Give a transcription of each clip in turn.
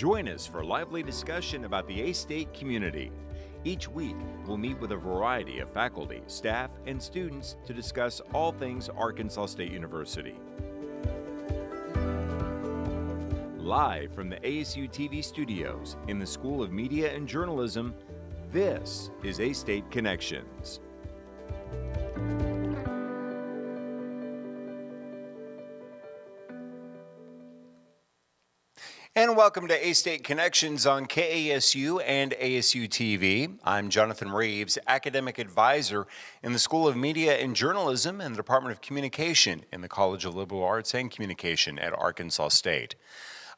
Join us for lively discussion about the A-State community. Each week, we'll meet with a variety of faculty, staff, and students to discuss all things Arkansas State University. Live from the ASU-TV studios in the School of Media and Journalism, this is A-State Connections. And welcome to A-State Connections on KASU and ASU-TV. I'm Jonathan Reeves, Academic Advisor in the School of Media and Journalism and the Department of Communication in the College of Liberal Arts and Communication at Arkansas State.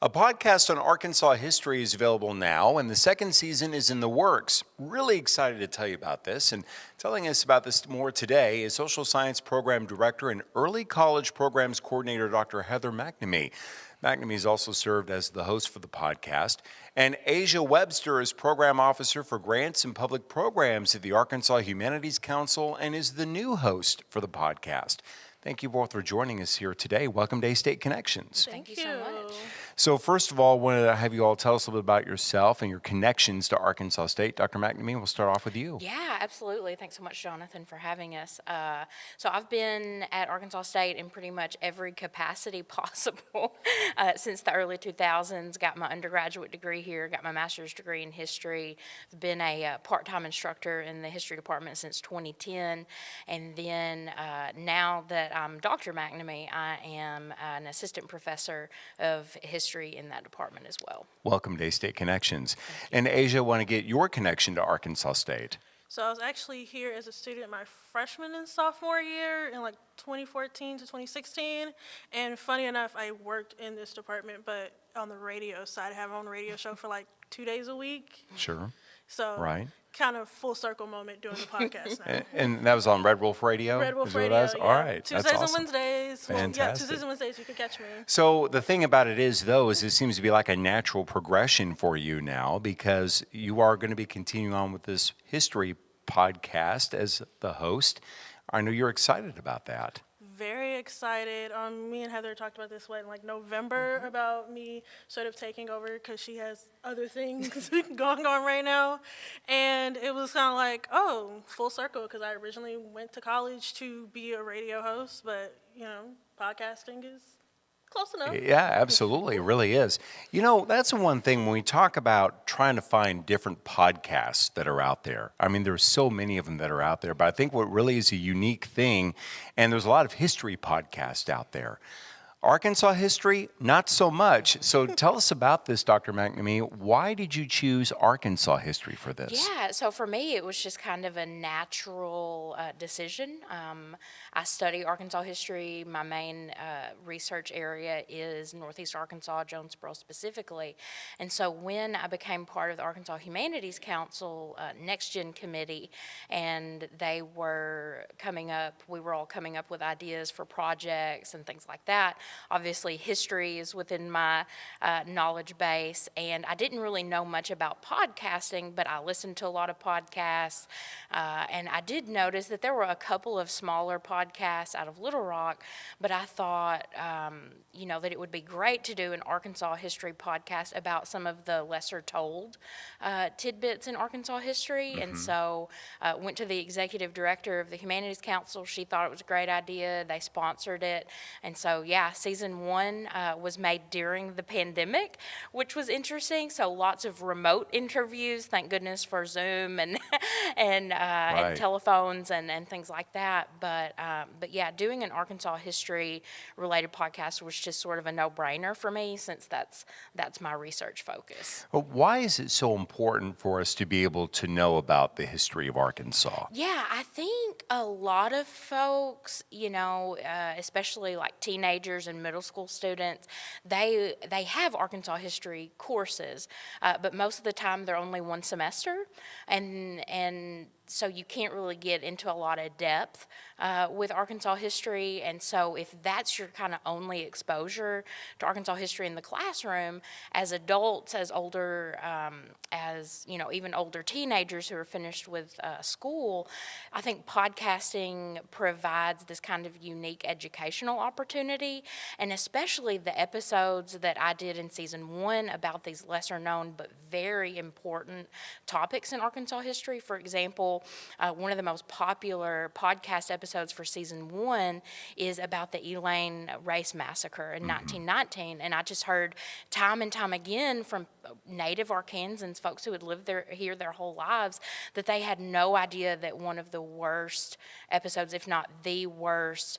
A podcast on Arkansas history is available now, and the second season is in the works. Really excited to tell you about this, and telling us about this more today is Social Science Program Director and Early College Programs Coordinator, Dr. Heather McNamee. McNamee has also served as the host for the podcast, and Asya Webster is Program Officer for Grants and Public Programs at the Arkansas Humanities Council and is the new host for the podcast. Thank you both for joining us here today. Welcome to A-State Connections. Thank you so much. So first of all, I wanted to have you all tell us a little bit about yourself and your connections to Arkansas State. Dr. McNamee, we'll start off with you. Yeah, absolutely. Thanks so much, Jonathan, for having us. So I've been at Arkansas State in pretty much every capacity possible since the early 2000s. Got my undergraduate degree here, got my master's degree in history. I've been a part-time instructor in the history department since 2010. And then now that I'm Dr. McNamee, I am an assistant professor of history in that department as well. Welcome to A-State Connections. And Asya, want to get your connection to Arkansas State. So I was actually here as a student my freshman and sophomore year in like 2014 to 2016. And funny enough, I worked in this department, but on the radio side. I have my own radio show for like 2 days a week. Sure. So right. Kind of full circle moment doing the podcast now. And that was on Red Wolf Radio? Red Wolf Radio, yeah. All right, Tuesdays that's awesome. and Wednesdays. Fantastic. Well, yeah, Tuesdays and Wednesdays you can catch me. So the thing about it is, though, is it seems to be like a natural progression for you now because you are going to be continuing on with this history podcast as the host. I know you're excited about that. Very excited. Me and Heather talked about this in like November about me sort of taking over because she has other things going on right now. And it was kind of like, oh, full circle, because I originally went to college to be a radio host, but, podcasting is close enough. Yeah, absolutely. It really is. That's the one thing when we talk about trying to find different podcasts that are out there. I mean, there's so many of them that are out there, but I think what really is a unique thing, and there's a lot of history podcasts out there. Arkansas history, not so much. So tell us about this, Dr. McNamee. Why did you choose Arkansas history for this? Yeah, so for me, it was just kind of a natural decision. I study Arkansas history. My main research area is Northeast Arkansas, Jonesboro specifically. And so when I became part of the Arkansas Humanities Council Next Gen Committee, and they were we were all coming up with ideas for projects and things like that. Obviously, history is within my knowledge base, and I didn't really know much about podcasting, but I listened to a lot of podcasts, and I did notice that there were a couple of smaller podcasts out of Little Rock, but I thought, that it would be great to do an Arkansas history podcast about some of the lesser told tidbits in Arkansas history, and so went to the executive director of the Humanities Council. She thought it was a great idea. They sponsored it, and so, yeah, Season 1 was made during the pandemic, which was interesting. So lots of remote interviews. Thank goodness for Zoom and and telephones and things like that. But yeah, doing an Arkansas history related podcast was just sort of a no-brainer for me since that's my research focus. Well, why is it so important for us to be able to know about the history of Arkansas? Yeah, I think a lot of folks, especially like teenagers and middle school students, they have Arkansas history courses, but most of the time they're only one semester, and so you can't really get into a lot of depth with Arkansas history. And so if that's your kind of only exposure to Arkansas history in the classroom, as adults, as older, as, even older teenagers who are finished with school, I think podcasting provides this kind of unique educational opportunity. And especially the episodes that I did in season 1 about these lesser known but very important topics in Arkansas history. For example, one of the most popular podcast episodes for season 1 is about the Elaine Race Massacre in 1919. And I just heard time and time again from native Arkansans, folks who had lived here their whole lives, that they had no idea that one of the worst episodes, if not the worst,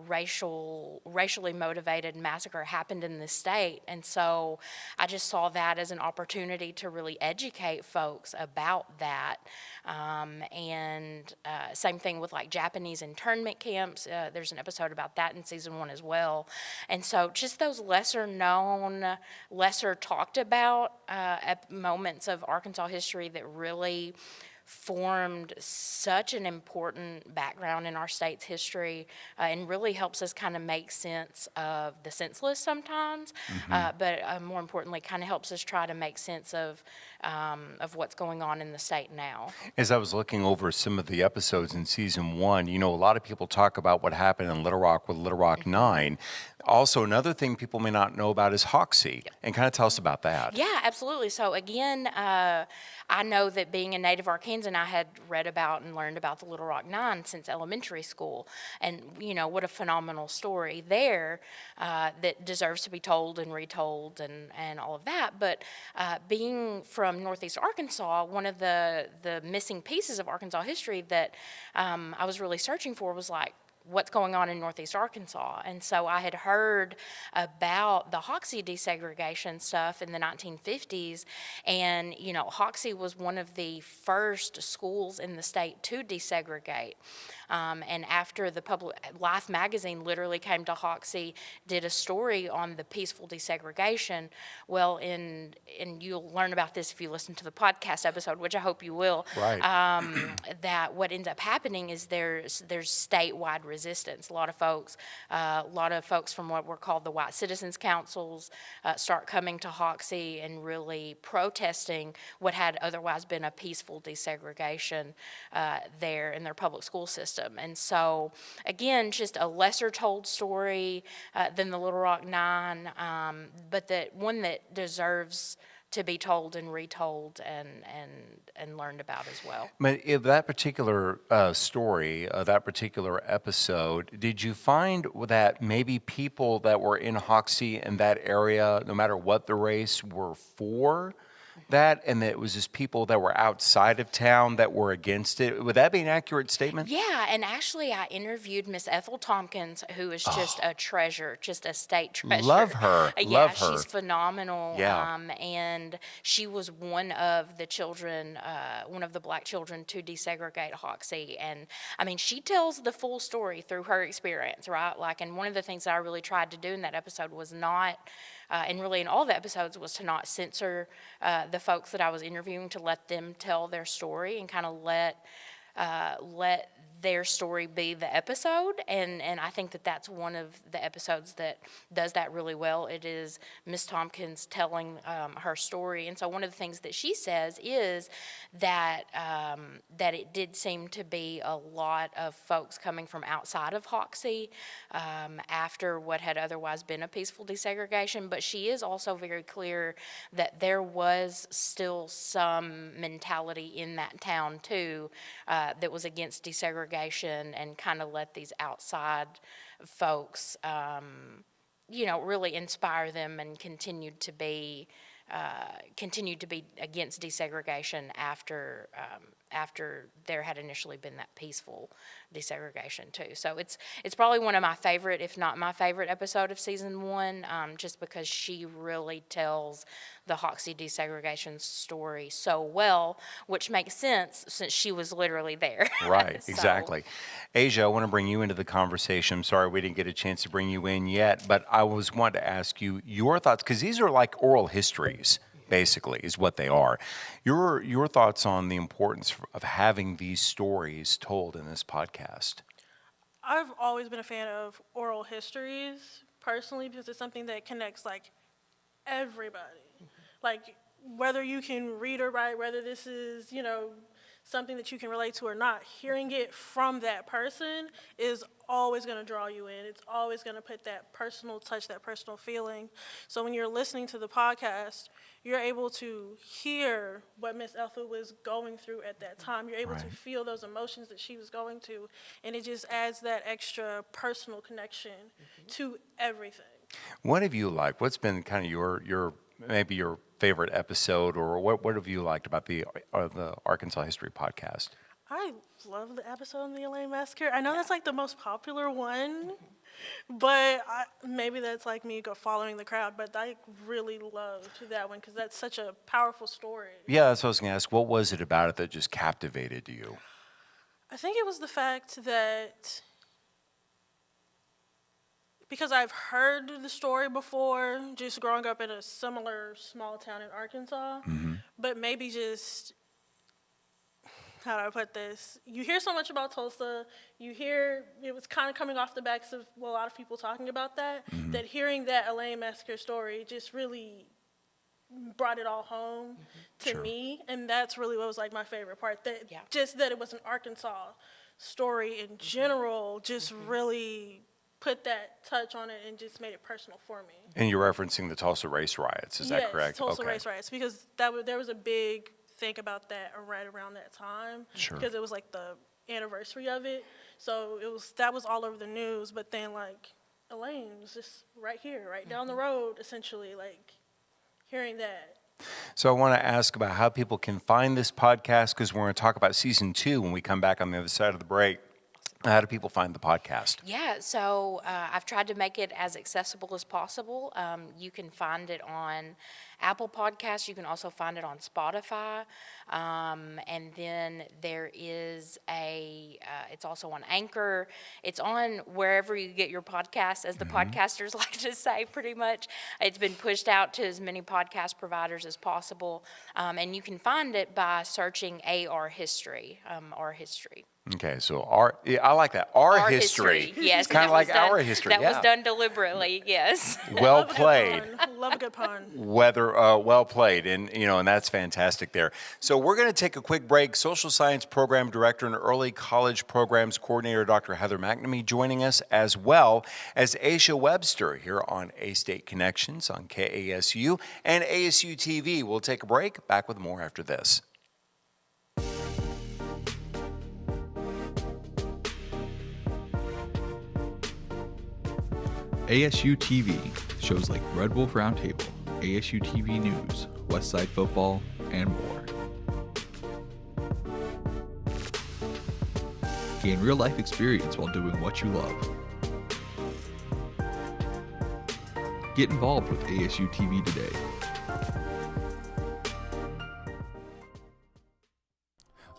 racially motivated massacre happened in this state. And so I just saw that as an opportunity to really educate folks about that. And same thing with like Japanese internment camps. There's an episode about that in season 1 as well. And so just those lesser known, lesser talked about moments of Arkansas history that really formed such an important background in our state's history, and really helps us kind of make sense of the senseless sometimes, but more importantly kind of helps us try to make sense of what's going on in the state now. As I was looking over some of the episodes in season 1, a lot of people talk about what happened in Little Rock with Little Rock 9. Also, another thing people may not know about is Hoxie, and kind of tell us about that. Yeah, absolutely. So again, I know that being a native Arkansan, I had read about and learned about the Little Rock Nine since elementary school. And, what a phenomenal story there that deserves to be told and retold and all of that. But being from Northeast Arkansas, one of the missing pieces of Arkansas history that I was really searching for was like, what's going on in Northeast Arkansas. And so I had heard about the Hoxie desegregation stuff in the 1950s. And, Hoxie was one of the first schools in the state to desegregate. And after the Public Life magazine literally came to Hoxie, did a story on the peaceful desegregation. Well, and you'll learn about this if you listen to the podcast episode, which I hope you will. Right. That what ends up happening is there's statewide resistance. A lot of folks from what were called the White Citizens Councils start coming to Hoxie and really protesting what had otherwise been a peaceful desegregation there in their public school system. And so, again, just a lesser told story than the Little Rock Nine, but that one that deserves to be told and retold and learned about as well. But if that particular story, that particular episode, did you find that maybe people that were in Hoxie in that area, no matter what the race, were for that, and that it was just people that were outside of town that were against it? Would that be an accurate statement? Yeah, and actually I interviewed Miss Ethel Tompkins, who is just a treasure, just a state treasure. Love her. Yeah, Love her. She's phenomenal. Yeah. And she was one of the children, one of the black children to desegregate Hoxie. And I mean, she tells the full story through her experience, right? Like, and one of the things that I really tried to do in that episode was not, and really in all the episodes, was to not censor the folks that I was interviewing, to let them tell their story and kind of let their story be the episode. And I think that that's one of the episodes that does that really well. It is Miss Tompkins telling her story. And so one of the things that she says is that that it did seem to be a lot of folks coming from outside of Hoxie after what had otherwise been a peaceful desegregation. But she is also very clear that there was still some mentality in that town too that was against desegregation, and kind of let these outside folks, really inspire them and continued to be against desegregation after there had initially been that peaceful desegregation too. So it's probably one of my favorite, if not my favorite episode of season 1, just because she really tells the Hoxie desegregation story so well, which makes sense since she was literally there. Right, So, exactly. Asia, I want to bring you into the conversation. I'm sorry we didn't get a chance to bring you in yet, but I wanted to ask you your thoughts, because these are like oral histories. basically, is what they are. Your thoughts on the importance of having these stories told in this podcast? I've always been a fan of oral histories personally because it's something that connects like everybody. Like whether you can read or write, whether this is, something that you can relate to or not, hearing it from that person is always going to draw you in. It's always going to put that personal touch, that personal feeling. So when you're listening to the podcast, you're able to hear what Miss Ethel was going through at that time. You're able to feel those emotions that she was going to, and it just adds that extra personal connection to everything. What have you liked? What's been kind of your maybe your favorite episode, or what have you liked about the Arkansas History podcast? I love the episode on the Elaine Massacre. I know that's like the most popular one, but maybe that's like me following the crowd, but I really loved that one because that's such a powerful story. Yeah, that's what I was going to ask. What was it about it that just captivated you? I think it was the fact that because I've heard the story before, just growing up in a similar small town in Arkansas, but maybe just, how do I put this? You hear so much about Tulsa, you hear, it was kind of coming off the backs of a lot of people talking about that, that hearing that Elaine Massacre story just really brought it all home to me, and that's really what was like my favorite part, that just that it was an Arkansas story in general just really put that touch on it and just made it personal for me. And you're referencing the Tulsa race riots, is that correct? Yes, Tulsa race riots, because there was a big thing about that right around that time, because it was like the anniversary of it. So that was all over the news. But then like Elaine was just right here, right down the road, essentially, like hearing that. So I want to ask about how people can find this podcast, because we're going to talk about season 2 when we come back on the other side of the break. How do people find the podcast? Yeah, so I've tried to make it as accessible as possible. You can find it on Apple Podcasts. You can also find it on Spotify. And then there is it's also on Anchor. It's on wherever you get your podcasts, as the podcasters like to say, pretty much. It's been pushed out to as many podcast providers as possible. And you can find it by searching AR History, our history. Okay, so I like that. Our history. Yes, it's kind of like our history. That was done deliberately. Yes. Well played. Love a good pun. Well played, and and that's fantastic there. So we're going to take a quick break. Social Science Program Director and Early College Programs Coordinator Dr. Heather McNamee joining us, as well as Asya Webster here on A-State Connections on KASU and ASU-TV. We'll take a break. Back with more after this. ASU-TV, shows like Red Wolf Roundtable, ASU-TV News, Westside Football, and more. Gain real-life experience while doing what you love. Get involved with ASU-TV today.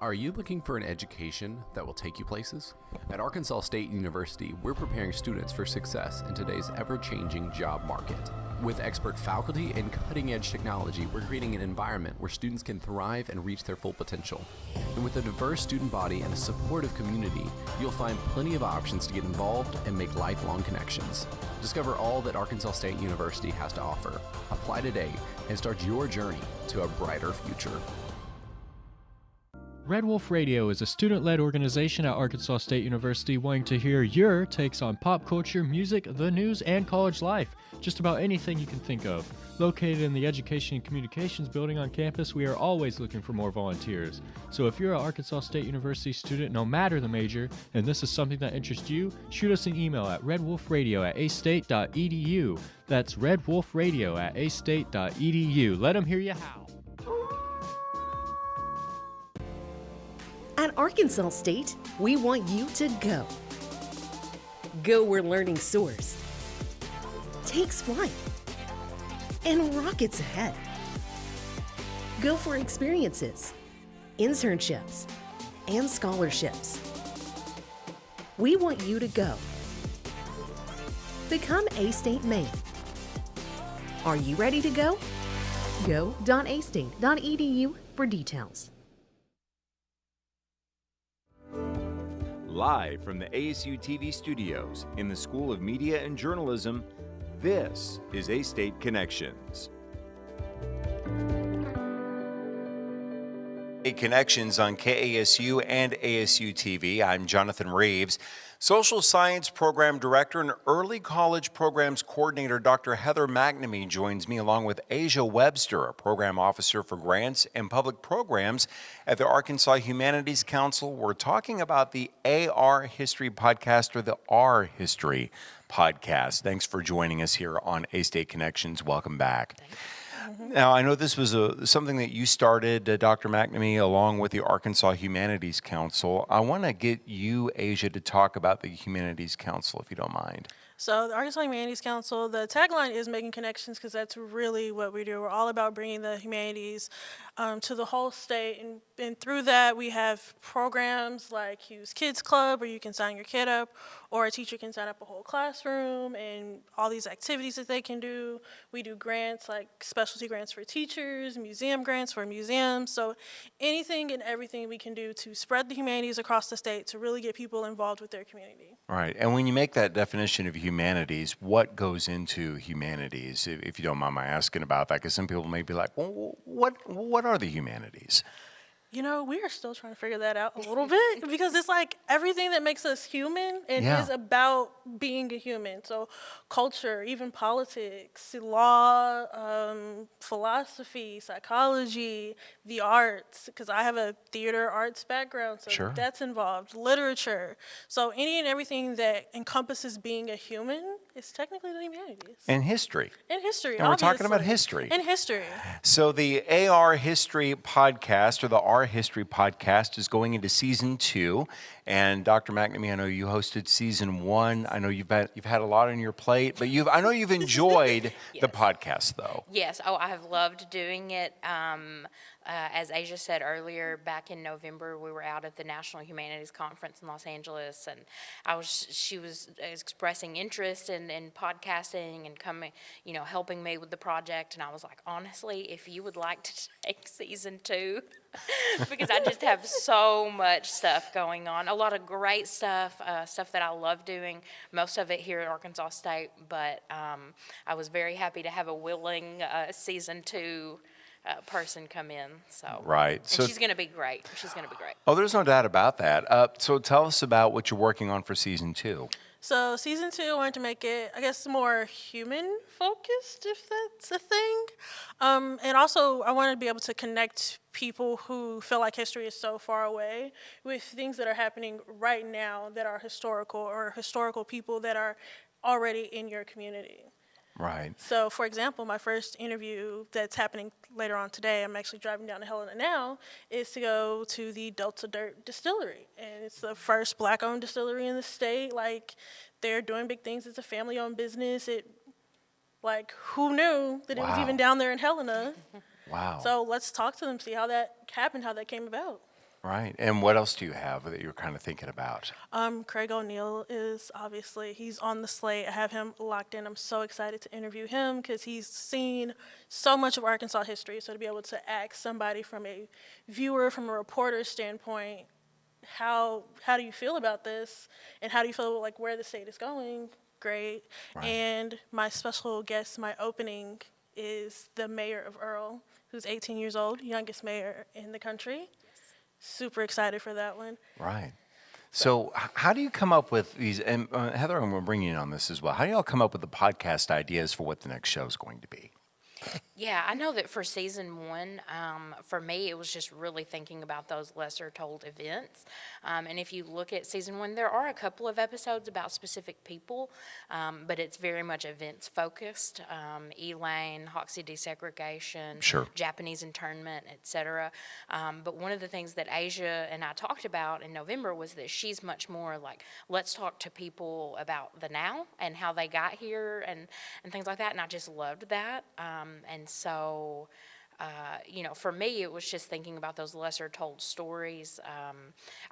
Are you looking for an education that will take you places? At Arkansas State University, we're preparing students for success in today's ever-changing job market. With expert faculty and cutting-edge technology, we're creating an environment where students can thrive and reach their full potential. And with a diverse student body and a supportive community, you'll find plenty of options to get involved and make lifelong connections. Discover all that Arkansas State University has to offer. Apply today and start your journey to a brighter future. Red Wolf Radio is a student-led organization at Arkansas State University wanting to hear your takes on pop culture, music, the news, and college life. Just about anything you can think of. Located in the Education and Communications building on campus, we are always looking for more volunteers. So if you're an Arkansas State University student, no matter the major, and this is something that interests you, shoot us an email at redwolfradio@astate.edu. That's redwolfradio@astate.edu. Let them hear you how. At Arkansas State, we want you to go. Go where learning soars, takes flight, and rockets ahead. Go for experiences, internships, and scholarships. We want you to go. Become A-State Maine. Are you ready to go? Go.astate.edu for details. Live from the ASU-TV studios in the School of Media and Journalism, this is A-State Connections. Connections on KASU and ASU-TV. I'm Jonathan Reeves. Social Science Program Director and Early College Programs Coordinator Dr. Heather McNamee joins me along with Asya Webster, a Program Officer for Grants and Public Programs at the Arkansas Humanities Council. We're talking about the AR History Podcast, or the R History Podcast. Thanks for joining us here on A-State Connections. Welcome back. Now, I know this was something that you started, Dr. McNamee, along with the Arkansas Humanities Council. I want to get you, Asya, to talk about the Humanities Council, if you don't mind. So the Arkansas Humanities Council, the tagline is making connections, because that's really what we do. We're all about bringing the humanities to the whole state, and through that we have programs like Hughes Kids Club, where you can sign your kid up, or a teacher can sign up a whole classroom, and all these activities that they can do. We do grants like specialty grants for teachers, museum grants for museums, so anything and everything we can do to spread the humanities across the state to really get people involved with their community. All right, and when you make that definition of humanities, what goes into humanities, if you don't mind my asking about that? Because some people may be like, well, what are the humanities? You know, we are still trying to figure that out a little bit, because it's like everything that makes us human and is about being a human. So culture, even politics, law, philosophy, psychology, the arts, because I have a theater arts background, so that's involved, literature. So any and everything that encompasses being a human is technically the humanities. And history. And history, And we're talking about history. And history. So the AR History Podcast, or the R History Podcast, is going into season 2. And Dr. McNamee, I know you hosted season 1. I know you've had a lot on your plate, but I know you've enjoyed the podcast, though. Yes. Oh, I have loved doing it. As Asya said earlier, back in November, we were out at the National Humanities Conference in Los Angeles, and she was expressing interest in podcasting and coming, helping me with the project. And I was like, honestly, if you would like to take season 2, because I just have so much stuff going on, a lot of great stuff, stuff that I love doing, most of it here at Arkansas State. But I was very happy to have a willing season 2 person come in. So right. And so she's going to be great. She's going to be great. Oh, there's no doubt about that. So tell us about what you're working on for season 2. So season 2, I wanted to make it, I guess, more human focused, if that's a thing. And also, I wanted to be able to connect people who feel like history is so far away with things that are happening right now that are historical, or historical people that are already in your community. Right. So, for example, my first interview that's happening later on today, I'm actually driving down to Helena now, is to go to the Delta Dirt Distillery. And it's the first Black-owned distillery in the state. Like, they're doing big things. It's a family-owned business. Who knew that it was even down there in Helena? Wow. So let's talk to them, see how that happened, how that came about. Right. And what else do you have that you're kind of thinking about? Craig O'Neill is he's on the slate. I have him locked in. I'm so excited to interview him, because he's seen so much of Arkansas history. So to be able to ask somebody from a viewer, from a reporter's standpoint, how do you feel about this? And how do you feel like where the state is going? Great. Right. And my special guest, my opening, is the mayor of Earl, who's 18 years old, youngest mayor in the country. Super excited for that one. Right. So how do you come up with these, and Heather, I'm going to bring you in on this as well. How do y'all come up with the podcast ideas for what the next show is going to be? Yeah, I know that for season 1, for me, it was just really thinking about those lesser told events. And if you look at season 1, there are a couple of episodes about specific people, but it's very much events focused. Elaine, Hoxie desegregation, Japanese internment, etc. But one of the things that Asya and I talked about in November was that she's much more like, let's talk to people about the now and how they got here and things like that. And I just loved that. And so, for me, it was just thinking about those lesser told stories.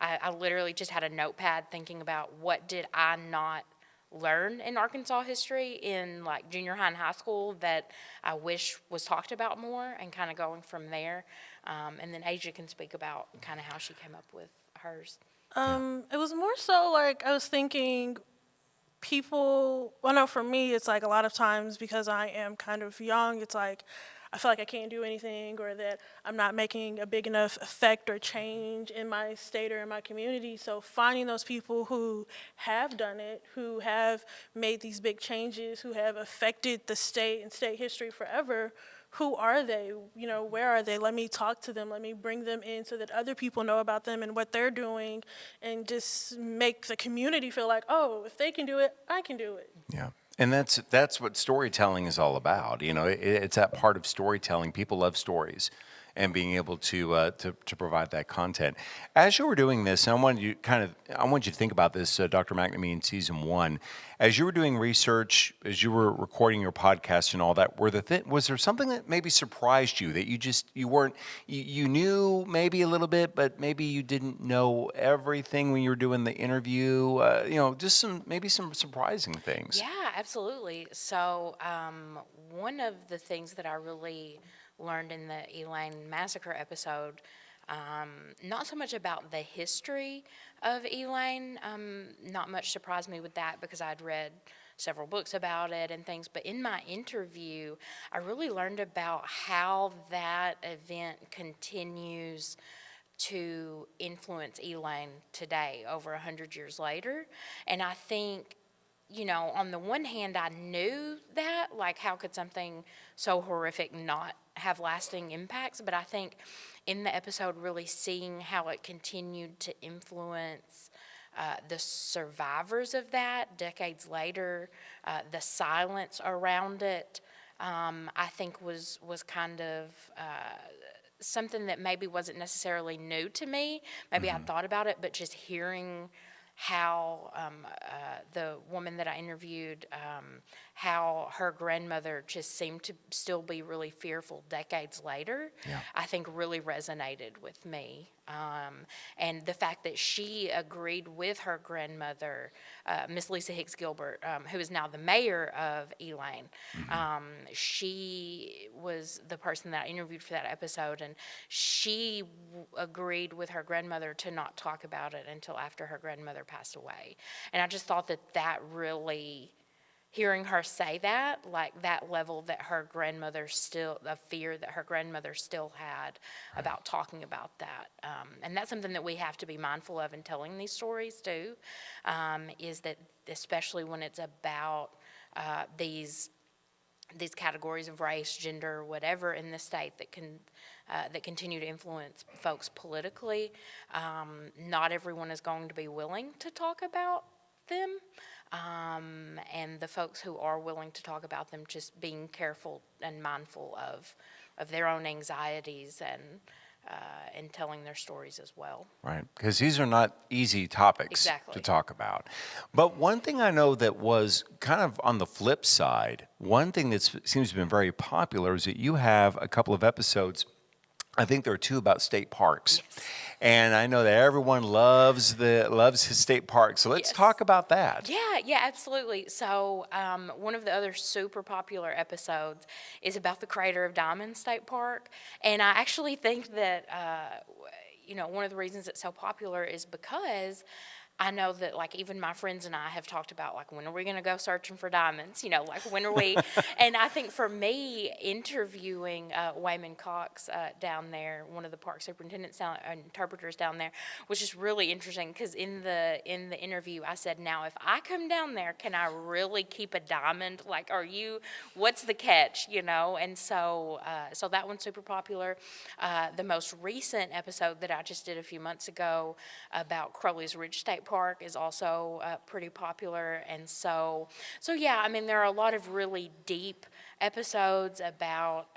I literally just had a notepad thinking about what did I not learn in Arkansas history in like junior high and high school that I wish was talked about more, and kind of going from there. And then Asia can speak about kind of how she came up with hers. It was more so like I was thinking people, well, no, for me, it's like a lot of times because I am kind of young, it's like I feel like I can't do anything or that I'm not making a big enough effect or change in my state or in my community. So finding those people who have done it, who have made these big changes, who have affected the state and state history forever, who are they? You know, where are they? Let me talk to them. Let me bring them in so that other people know about them and what they're doing, and just make the community feel like, oh, if they can do it, I can do it. Yeah. And that's what storytelling is all about. You know, it's that part of storytelling. People love stories, and being able to provide that content. As you were doing this, I want you to think about this, Dr. McNamee, in season 1. As you were doing research, as you were recording your podcast and all that, was there something that maybe surprised you that you knew maybe a little bit, but maybe you didn't know everything when you were doing the interview? Just some surprising things. Yeah, absolutely. So one of the things that I really learned in the Elaine Massacre episode, not so much about the history of Elaine, not much surprised me with that because I'd read several books about it and things, but in my interview, I really learned about how that event continues to influence Elaine today, over 100 years later. And I think, on the one hand, I knew that, like, how could something so horrific not have lasting impacts? But I think in the episode, really seeing how it continued to influence the survivors of that decades later, the silence around it, I think was kind of something that maybe wasn't necessarily new to me. Maybe I thought about it, but just hearing how the woman that I interviewed, how her grandmother just seemed to still be really fearful decades later, I think really resonated with me. And the fact that she agreed with her grandmother, Miss Lisa Hicks Gilbert, who is now the mayor of Elaine. She was the person that I interviewed for that episode, and she agreed with her grandmother to not talk about it until after her grandmother passed away. And I just thought that really, hearing her say that, like that level that her grandmother still, the fear that her grandmother still had about talking about that. And that's something that we have to be mindful of in telling these stories too, is that especially when it's about these categories of race, gender, whatever in the state that continue to influence folks politically, not everyone is going to be willing to talk about them. And the folks who are willing to talk about them, just being careful and mindful of their own anxieties and telling their stories as well. Right, because these are not easy topics to talk about. But one thing I know that was kind of on the flip side, one thing that seems to have been very popular is that you have a couple of episodes, I think there are 2 about state parks. Yes. And I know that everyone loves his state park. So let's talk about that. Yeah, absolutely. So one of the other super popular episodes is about the Crater of Diamonds State Park. And I actually think that, one of the reasons it's so popular is because I know that, like, even my friends and I have talked about, like, when are we going to go searching for diamonds? Like, when are we? And I think for me, interviewing Wayman Cox down there, one of the park superintendents, interpreters down there, was just really interesting because in the interview, I said, now, if I come down there, can I really keep a diamond? Like, what's the catch, And so that one's super popular. The most recent episode that I just did a few months ago about Crowley's Ridge State Park is also pretty popular. And so yeah, I mean, there are a lot of really deep episodes about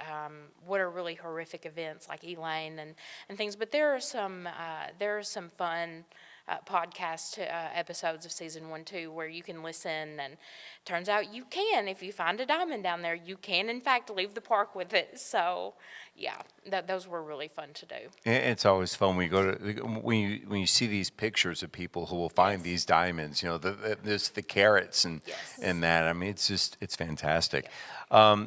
what are really horrific events like Elaine and things, but there are some fun podcast episodes of season 1, 2, where you can listen, and turns out you can, if you find a diamond down there, you can in fact leave the park with it. So yeah, those were really fun to do. It's always fun when you go to when you see these pictures of people who will find these diamonds. You know, there's the carats and that. I mean, it's fantastic.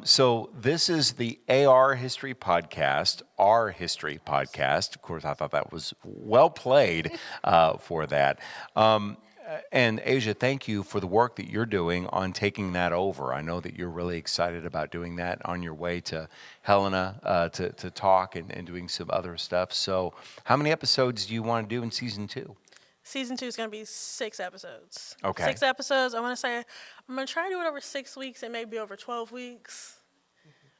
So this is the AR History Podcast, our history podcast. Of course, I thought that was well played for that. And Asya, thank you for the work that you're doing on taking that over. I know that you're really excited about doing that on your way to Helena to talk and doing some other stuff. So how many episodes do you want to do in season 2? Season 2 is going to be 6 episodes. Okay. 6 episodes. I want to say I'm going to try to do it over 6 weeks and maybe over 12 weeks.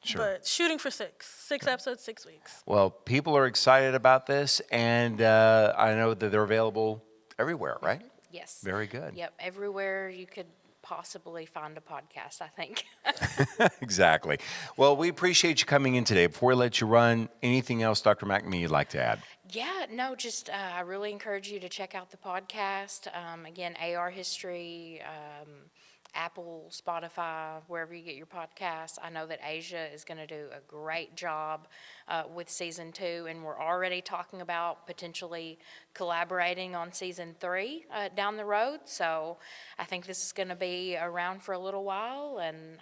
Sure. But shooting for 6. 6 episodes, 6 weeks. Well, people are excited about this, and I know that they're available everywhere, right? Yes. Very good. Yep, everywhere you could possibly find a podcast, I think. Exactly. Well, we appreciate you coming in today. Before we let you run, anything else, Dr. McNamee, you'd like to add? Yeah, no, just I really encourage you to check out the podcast. Again, AR History, Apple, Spotify, wherever you get your podcasts. I know that Asya is going to do a great job with season 2, and we're already talking about potentially collaborating on season 3 down the road. So I think this is going to be around for a little while, and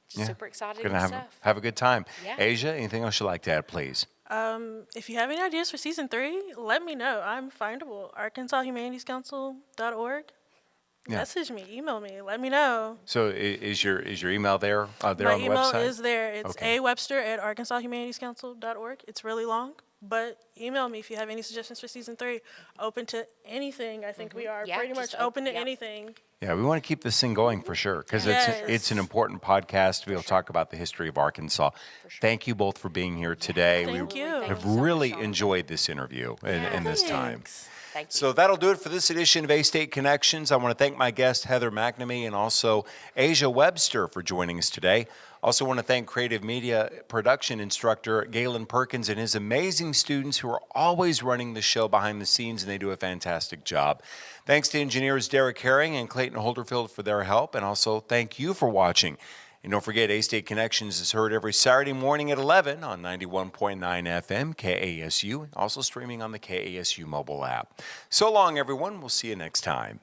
super excited Gonna and stuff. have a good time. Yeah. Asya, anything else you'd like to add, please? If you have any ideas for season 3, let me know. I'm findable. ArkansasHumanitiesCouncil.org. Yeah. Message me, email me, let me know. So is your email there My on the website? email is there. It's Okay. awebster@ArkansasHumanitiesCouncil.org. It's really long, but email me if you have any suggestions for season 3. Open to anything. I think we are Yeah, pretty just much open to yep. anything. Yeah, we want to keep this thing going for sure, because Yes. it's an important podcast to be able to talk about the history of Arkansas. Thank you both for being here today. Thank We you. have Thank you so much, really Sean. enjoyed this interview and this time. Thanks. Thank you. So that'll do it for this edition of A-State Connections. I want to thank my guest, Heather McNamee, and also Asya Webster for joining us today. Also want to thank creative media production instructor Galen Perkins and his amazing students who are always running the show behind the scenes, and they do a fantastic job. Thanks to engineers Derek Herring and Clayton Holderfield for their help, and also thank you for watching. And don't forget, A-State Connections is heard every Saturday morning at 11 on 91.9 FM, KASU, also streaming on the KASU mobile app. So long, everyone. We'll see you next time.